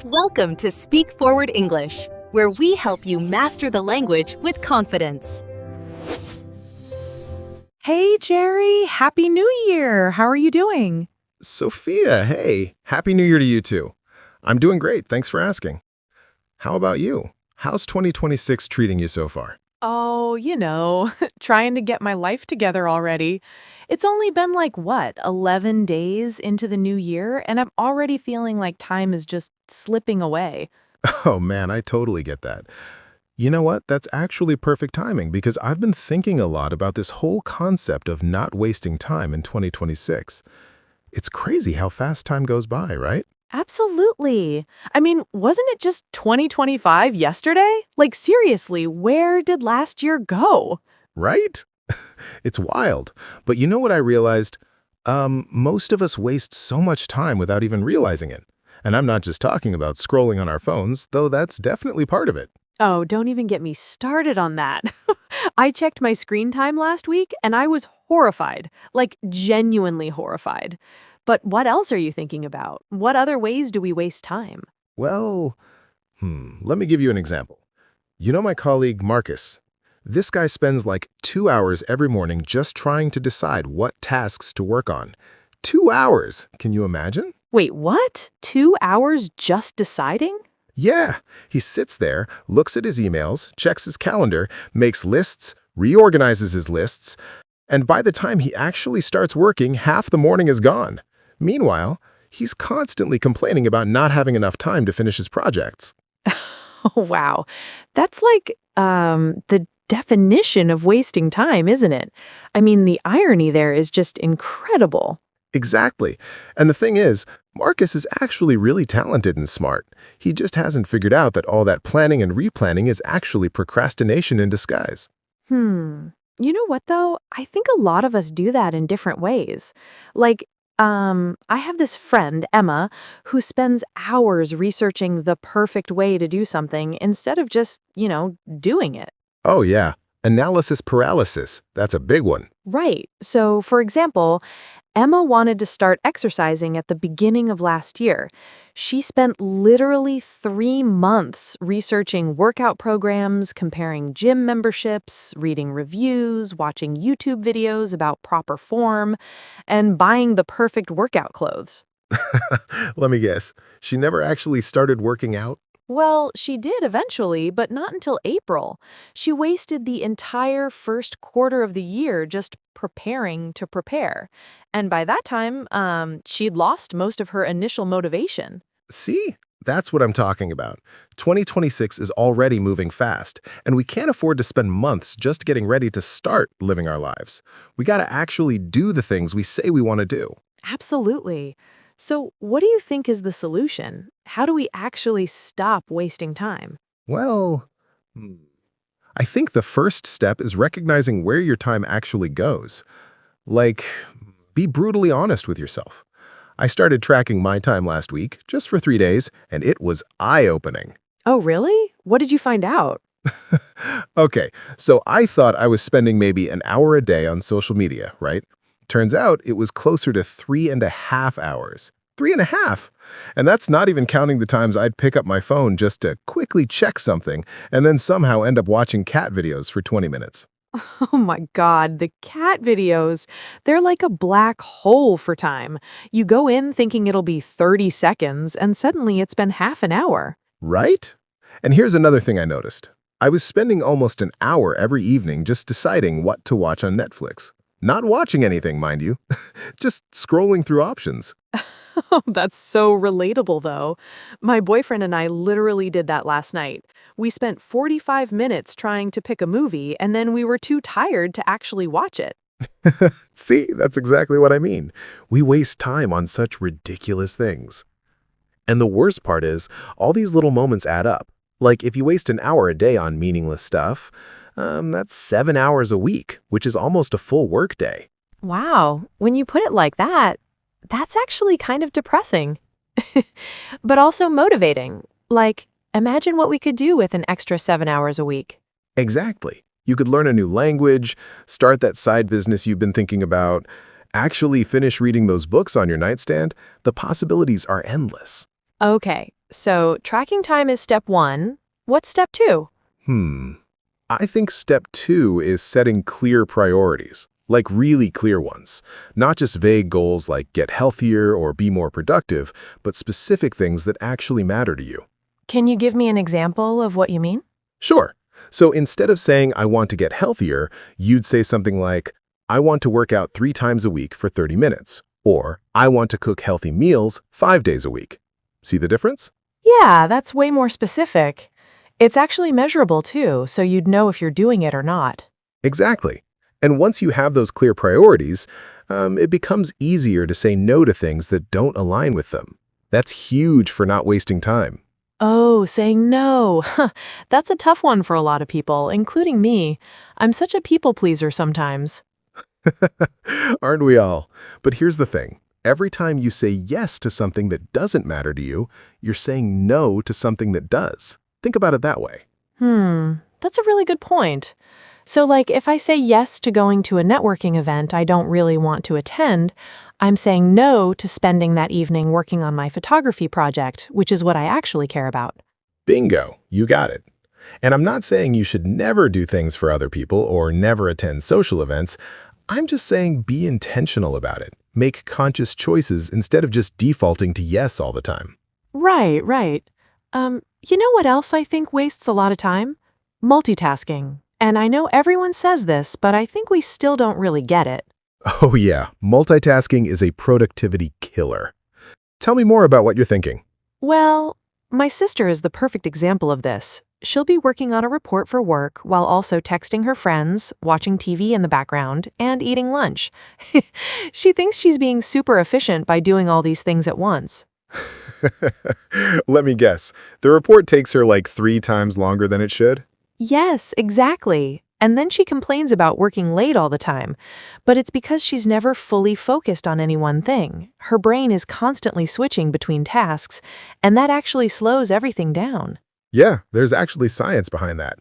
Welcome to Speak Forward English, where we help you master the language with confidence. Hey, Jerry. Happy New Year. How are you doing? Sophia, hey, Happy New Year to you too. I'm doing great, thanks for asking. How about you? How's 2026 treating you so far? Oh, trying to get my life together already. It's only been 11 days into the new year, and I'm already feeling like time is just slipping away. Oh man, I totally get that. You know what? That's actually perfect timing because I've been thinking a lot about this whole concept of not wasting time in 2026. It's crazy how fast time goes by, right? Absolutely. I mean, wasn't it just 2025 yesterday? Seriously, where did last year go? Right? It's wild. But you know what I realized? Most of us waste so much time without even realizing it. And I'm not just talking about scrolling on our phones, though that's definitely part of it. Oh, don't even get me started on that. I checked my screen time last week and I was horrified, genuinely horrified. But what else are you thinking about? What other ways do we waste time? Well, let me give you an example. You know my colleague Marcus? This guy spends like 2 hours every morning just trying to decide what tasks to work on. 2 hours! Can you imagine? Wait, what? 2 hours just deciding? Yeah, he sits there, looks at his emails, checks his calendar, makes lists, reorganizes his lists, and by the time he actually starts working, half the morning is gone. Meanwhile, he's constantly complaining about not having enough time to finish his projects. Oh, wow. That's the definition of wasting time, isn't it? I mean, the irony there is just incredible. Exactly. And the thing is, Marcus is actually really talented and smart. He just hasn't figured out that all that planning and replanning is actually procrastination in disguise. You know what, though? I think a lot of us do that in different ways. I have this friend, Emma, who spends hours researching the perfect way to do something instead of just, doing it. Oh yeah, analysis paralysis. That's a big one. Right. So, for example, Emma wanted to start exercising at the beginning of last year. She spent literally 3 months researching workout programs, comparing gym memberships, reading reviews, watching YouTube videos about proper form, and buying the perfect workout clothes. Let me guess. She never actually started working out? Well, she did eventually, but not until April. She wasted the entire first quarter of the year just preparing to prepare. And by that time, she'd lost most of her initial motivation. See? That's what I'm talking about. 2026 is already moving fast, and we can't afford to spend months just getting ready to start living our lives. We gotta actually do the things we say we want to do. Absolutely. So, what do you think is the solution? How do we actually stop wasting time? Well, I think the first step is recognizing where your time actually goes. Like, be brutally honest with yourself. I started tracking my time last week, just for 3 days, and it was eye-opening. Oh, really? What did you find out? Okay, so I thought I was spending maybe an hour a day on social media, right? Turns out it was closer to 3.5 hours. 3.5! And that's not even counting the times I'd pick up my phone just to quickly check something and then somehow end up watching cat videos for 20 minutes. Oh my God, the cat videos. They're like a black hole for time. You go in thinking it'll be 30 seconds, and suddenly it's been half an hour. Right? And here's another thing I noticed. I was spending almost an hour every evening just deciding what to watch on Netflix. Not watching anything, mind you. Just scrolling through options. Oh, that's so relatable, though. My boyfriend and I literally did that last night. We spent 45 minutes trying to pick a movie, and then we were too tired to actually watch it. See, that's exactly what I mean. We waste time on such ridiculous things. And the worst part is, all these little moments add up. Like if you waste an hour a day on meaningless stuff, that's 7 hours a week, which is almost a full workday. Wow, when you put it like that, that's actually kind of depressing. But also motivating. Imagine what we could do with an extra 7 hours a week. Exactly. You could learn a new language, start that side business you've been thinking about, actually finish reading those books on your nightstand. The possibilities are endless. Okay, So tracking time is step one. What's step two? Hmm. I think step 2 is setting clear priorities, like really clear ones. Not just vague goals like get healthier or be more productive, but specific things that actually matter to you. Can you give me an example of what you mean? Sure. So instead of saying, I want to get healthier, you'd say something like, I want to work out 3 times a week for 30 minutes, or I want to cook healthy meals 5 days a week. See the difference? Yeah, that's way more specific. It's actually measurable too, so you'd know if you're doing it or not. Exactly. And once you have those clear priorities, it becomes easier to say no to things that don't align with them. That's huge for not wasting time. Oh, saying no. That's a tough one for a lot of people, including me. I'm such a people pleaser sometimes. Aren't we all? But here's the thing. Every time you say yes to something that doesn't matter to you, you're saying no to something that does. Think about it that way. That's a really good point. So, like, if I say yes to going to a networking event I don't really want to attend, I'm saying no to spending that evening working on my photography project, which is what I actually care about. Bingo, you got it. And I'm not saying you should never do things for other people or never attend social events. I'm just saying be intentional about it. Make conscious choices instead of just defaulting to yes all the time. Right, right. You know what else I think wastes a lot of time? Multitasking. And I know everyone says this, but I think we still don't really get it. Oh yeah, multitasking is a productivity killer. Tell me more about what you're thinking. Well, my sister is the perfect example of this. She'll be working on a report for work while also texting her friends, watching TV in the background, and eating lunch. She thinks she's being super efficient by doing all these things at once. Let me guess. The report takes her like 3 times longer than it should? Yes, exactly. And then she complains about working late all the time. But it's because she's never fully focused on any one thing. Her brain is constantly switching between tasks, and that actually slows everything down. Yeah, there's actually science behind that.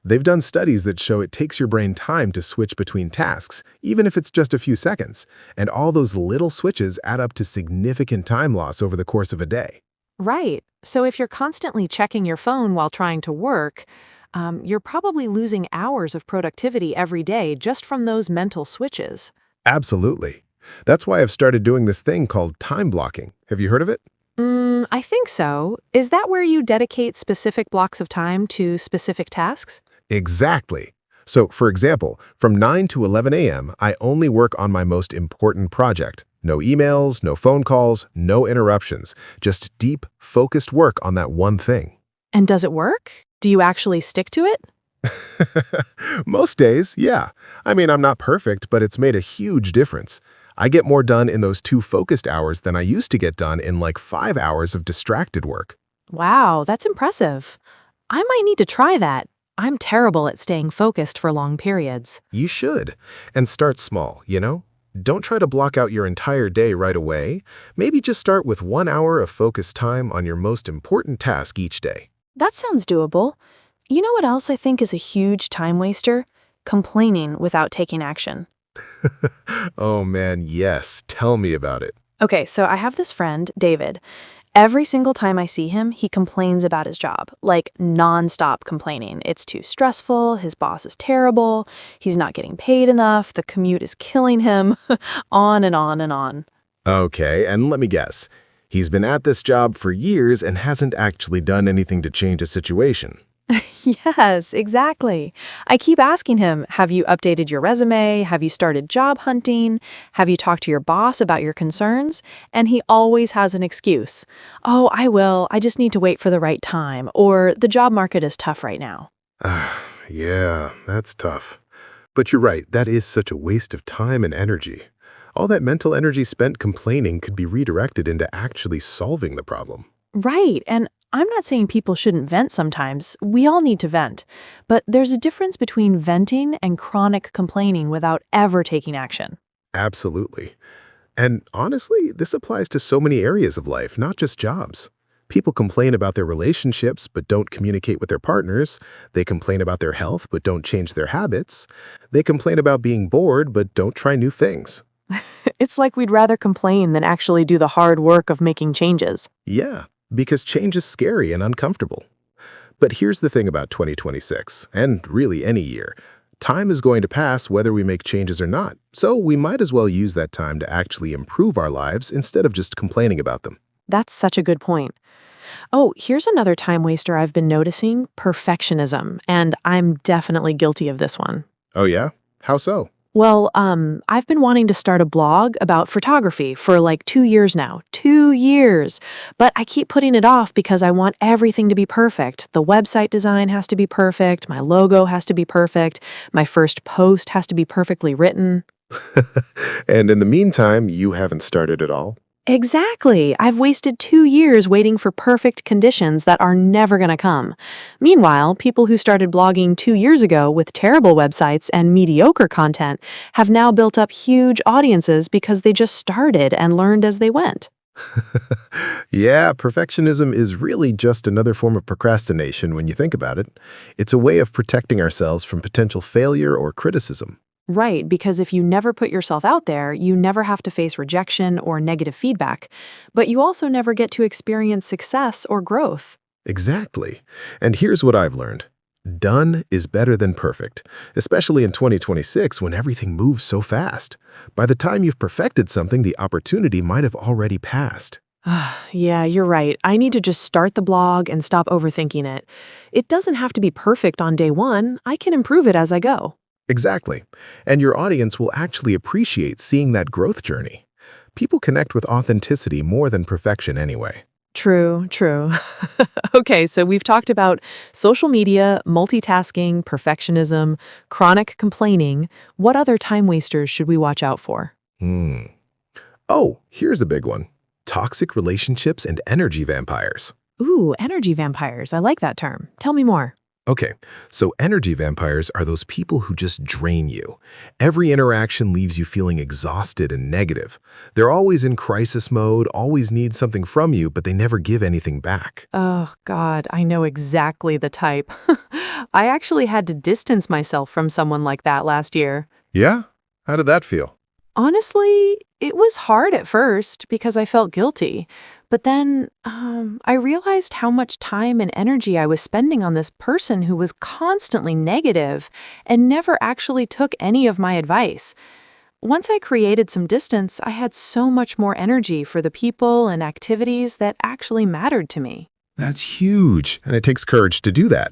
They've done studies that show it takes your brain time to switch between tasks, even if it's just a few seconds. And all those little switches add up to significant time loss over the course of a day. Right. So if you're constantly checking your phone while trying to work, you're probably losing hours of productivity every day just from those mental switches. Absolutely. That's why I've started doing this thing called time blocking. Have you heard of it? I think so. Is that where you dedicate specific blocks of time to specific tasks? Exactly. So, for example, from 9 to 11 a.m., I only work on my most important project. No emails, no phone calls, no interruptions. Just deep, focused work on that one thing. And does it work? Do you actually stick to it? Most days, yeah. I mean, I'm not perfect, but it's made a huge difference. I get more done in those 2 focused hours than I used to get done in like 5 hours of distracted work. Wow, that's impressive. I might need to try that. I'm terrible at staying focused for long periods. You should. And start small, you know? Don't try to block out your entire day right away. Maybe just start with 1 hour of focused time on your most important task each day. That sounds doable. You know what else I think is a huge time waster? Complaining without taking action. Oh man, yes. Tell me about it. Okay, so I have this friend, David. Every single time I see him, he complains about his job, like nonstop complaining. It's too stressful, his boss is terrible, he's not getting paid enough, the commute is killing him, on and on and on. Okay, and let me guess. He's been at this job for years and hasn't actually done anything to change the situation. Yes, exactly. I keep asking him, have you updated your resume? Have you started job hunting? Have you talked to your boss about your concerns? And he always has an excuse. Oh, I will. I just need to wait for the right time. Or the job market is tough right now. Yeah, that's tough. But you're right, that is such a waste of time and energy. All that mental energy spent complaining could be redirected into actually solving the problem. Right. And I'm not saying people shouldn't vent sometimes. We all need to vent. But there's a difference between venting and chronic complaining without ever taking action. Absolutely. And honestly, this applies to so many areas of life, not just jobs. People complain about their relationships but don't communicate with their partners. They complain about their health but don't change their habits. They complain about being bored but don't try new things. It's like we'd rather complain than actually do the hard work of making changes. Yeah, because change is scary and uncomfortable. But here's the thing about 2026, and really any year. Time is going to pass whether we make changes or not, so we might as well use that time to actually improve our lives instead of just complaining about them. That's such a good point. Oh, here's another time waster I've been noticing, perfectionism, and I'm definitely guilty of this one. Oh yeah? How so? Well, I've been wanting to start a blog about photography for like 2 years now. 2 years! But I keep putting it off because I want everything to be perfect. The website design has to be perfect, my logo has to be perfect, my first post has to be perfectly written. And in the meantime, you haven't started at all? Exactly. I've wasted 2 years waiting for perfect conditions that are never going to come. Meanwhile, people who started blogging 2 years ago with terrible websites and mediocre content have now built up huge audiences because they just started and learned as they went. Yeah, perfectionism is really just another form of procrastination when you think about it. It's a way of protecting ourselves from potential failure or criticism. Right, because if you never put yourself out there, you never have to face rejection or negative feedback, but you also never get to experience success or growth. Exactly. And here's what I've learned. Done is better than perfect, especially in 2026 when everything moves so fast. By the time you've perfected something, the opportunity might have already passed. Yeah, you're right. I need to just start the blog and stop overthinking it. It doesn't have to be perfect on day one. I can improve it as I go. Exactly. And your audience will actually appreciate seeing that growth journey. People connect with authenticity more than perfection anyway. True, true. Okay, so we've talked about social media, multitasking, perfectionism, chronic complaining. What other time wasters should we watch out for? Hmm. Oh, here's a big one. Toxic relationships and energy vampires. Ooh, energy vampires. I like that term. Tell me more. Okay, so energy vampires are those people who just drain you. Every interaction leaves you feeling exhausted and negative. They're always in crisis mode, always need something from you, but they never give anything back. Oh, God, I know exactly the type. I actually had to distance myself from someone like that last year. Yeah? How did that feel? Honestly, it was hard at first because I felt guilty. But then I realized how much time and energy I was spending on this person who was constantly negative and never actually took any of my advice. Once I created some distance, I had so much more energy for the people and activities that actually mattered to me. That's huge, and it takes courage to do that.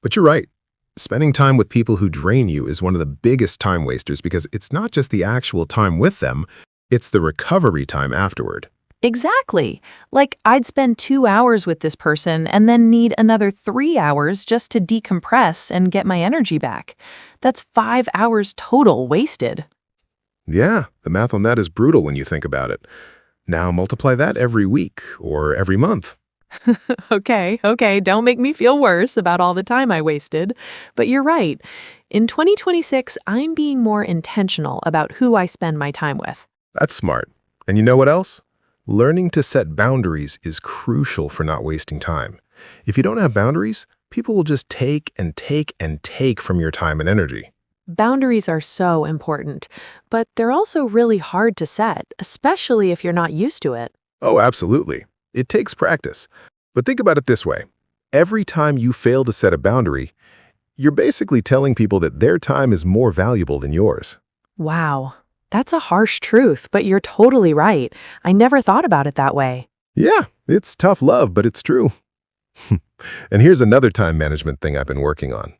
But you're right. Spending time with people who drain you is one of the biggest time wasters because it's not just the actual time with them, it's the recovery time afterward. Exactly. Like I'd spend 2 hours with this person and then need another 3 hours just to decompress and get my energy back. That's 5 hours total wasted. Yeah, the math on that is brutal when you think about it. Now multiply that every week or every month. Okay, don't make me feel worse about all the time I wasted. But you're right. In 2026, I'm being more intentional about who I spend my time with. That's smart. And you know what else? Learning to set boundaries is crucial for not wasting time. If you don't have boundaries, people will just take and take and take from your time and energy. Boundaries are so important, but they're also really hard to set, especially if you're not used to it. Oh, absolutely. It takes practice. But think about it this way. Every time you fail to set a boundary, you're basically telling people that their time is more valuable than yours. Wow, that's a harsh truth, but you're totally right. I never thought about it that way. Yeah, it's tough love, but it's true. And here's another time management thing I've been working on.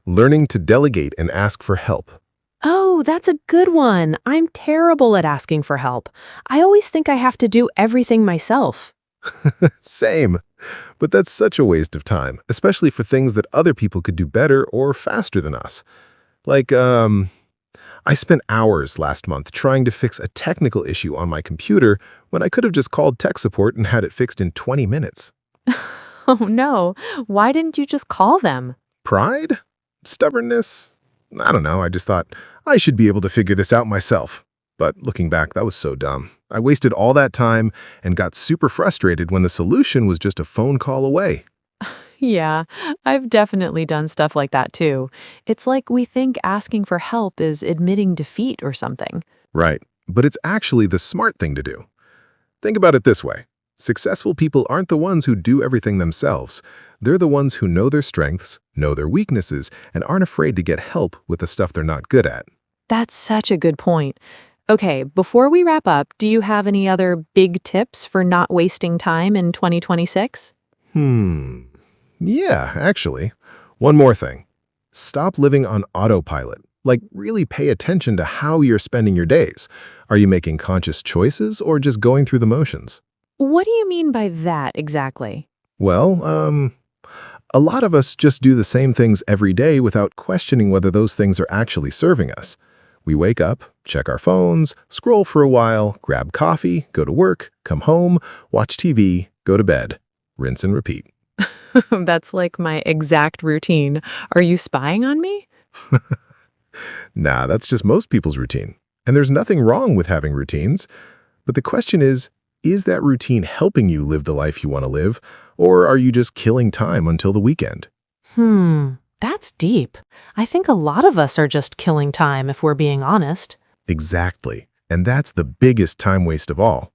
Learning to delegate and ask for help. Oh, that's a good one. I'm terrible at asking for help. I always think I have to do everything myself. Same. But that's such a waste of time, especially for things that other people could do better or faster than us. Like, I spent hours last month trying to fix a technical issue on my computer when I could have just called tech support and had it fixed in 20 minutes. Oh no, why didn't you just call them? Pride? Stubbornness? I don't know, I just thought, I should be able to figure this out myself. But looking back, that was so dumb. I wasted all that time and got super frustrated when the solution was just a phone call away. Yeah, I've definitely done stuff like that too. It's like we think asking for help is admitting defeat or something. Right, but it's actually the smart thing to do. Think about it this way. Successful people aren't the ones who do everything themselves. They're the ones who know their strengths, know their weaknesses, and aren't afraid to get help with the stuff they're not good at. That's such a good point. Okay, before we wrap up, do you have any other big tips for not wasting time in 2026? Yeah, actually. One more thing. Stop living on autopilot. Like, really pay attention to how you're spending your days. Are you making conscious choices or just going through the motions? What do you mean by that exactly? Well, a lot of us just do the same things every day without questioning whether those things are actually serving us. We wake up, check our phones, scroll for a while, grab coffee, go to work, come home, watch TV, go to bed. Rinse and repeat. That's like my exact routine. Are you spying on me? Nah, that's just most people's routine. And there's nothing wrong with having routines. But the question is that routine helping you live the life you want to live, or are you just killing time until the weekend? That's deep. I think a lot of us are just killing time if we're being honest. Exactly. And that's the biggest time waste of all.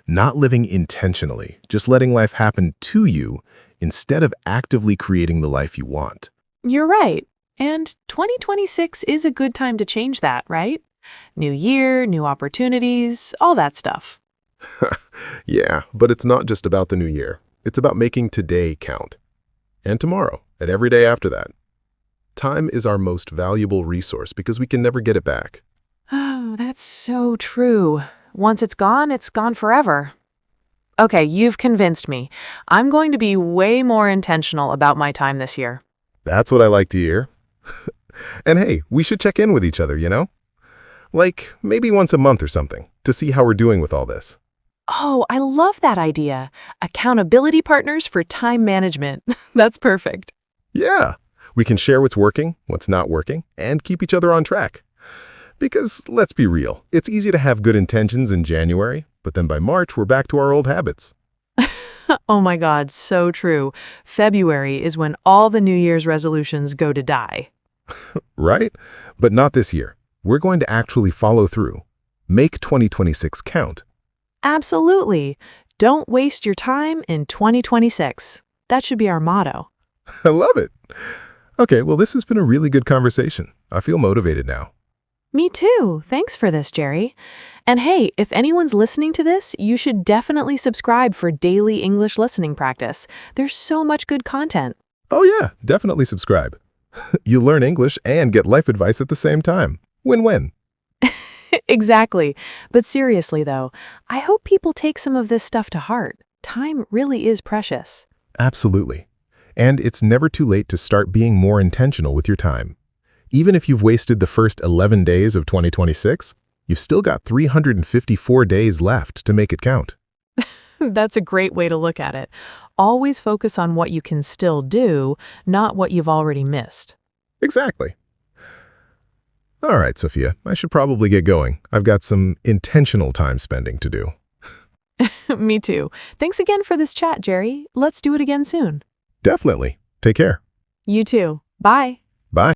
Not living intentionally, just letting life happen to you instead of actively creating the life you want. You're right. And 2026 is a good time to change that, right? New year, new opportunities, all that stuff. Yeah, but it's not just about the new year. It's about making today count. And tomorrow, and every day after that. Time is our most valuable resource because we can never get it back. Oh, that's so true. Once it's gone forever. Okay, you've convinced me. I'm going to be way more intentional about my time this year. That's what I like to hear. And hey, we should check in with each other, you know? Like, maybe once a month or something, to see how we're doing with all this. Oh, I love that idea. Accountability partners for time management. That's perfect. Yeah, we can share what's working, what's not working, and keep each other on track. Because, let's be real, it's easy to have good intentions in January, but then by March, we're back to our old habits. Oh my God, so true. February is when all the New Year's resolutions go to die. Right? But not this year. We're going to actually follow through. Make 2026 count. Absolutely. Don't waste your time in 2026. That should be our motto. I love it. Okay, well, this has been a really good conversation. I feel motivated now. Me too. Thanks for this, Jerry. And hey, if anyone's listening to this, you should definitely subscribe for daily English listening practice. There's so much good content. Oh yeah, definitely subscribe. You learn English and get life advice at the same time. Win-win. Exactly. But seriously, though, I hope people take some of this stuff to heart. Time really is precious. Absolutely. And it's never too late to start being more intentional with your time. Even if you've wasted the first 11 days of 2026, you've still got 354 days left to make it count. That's a great way to look at it. Always focus on what you can still do, not what you've already missed. Exactly. All right, Sophia, I should probably get going. I've got some intentional time spending to do. Me too. Thanks again for this chat, Jerry. Let's do it again soon. Definitely. Take care. You too. Bye.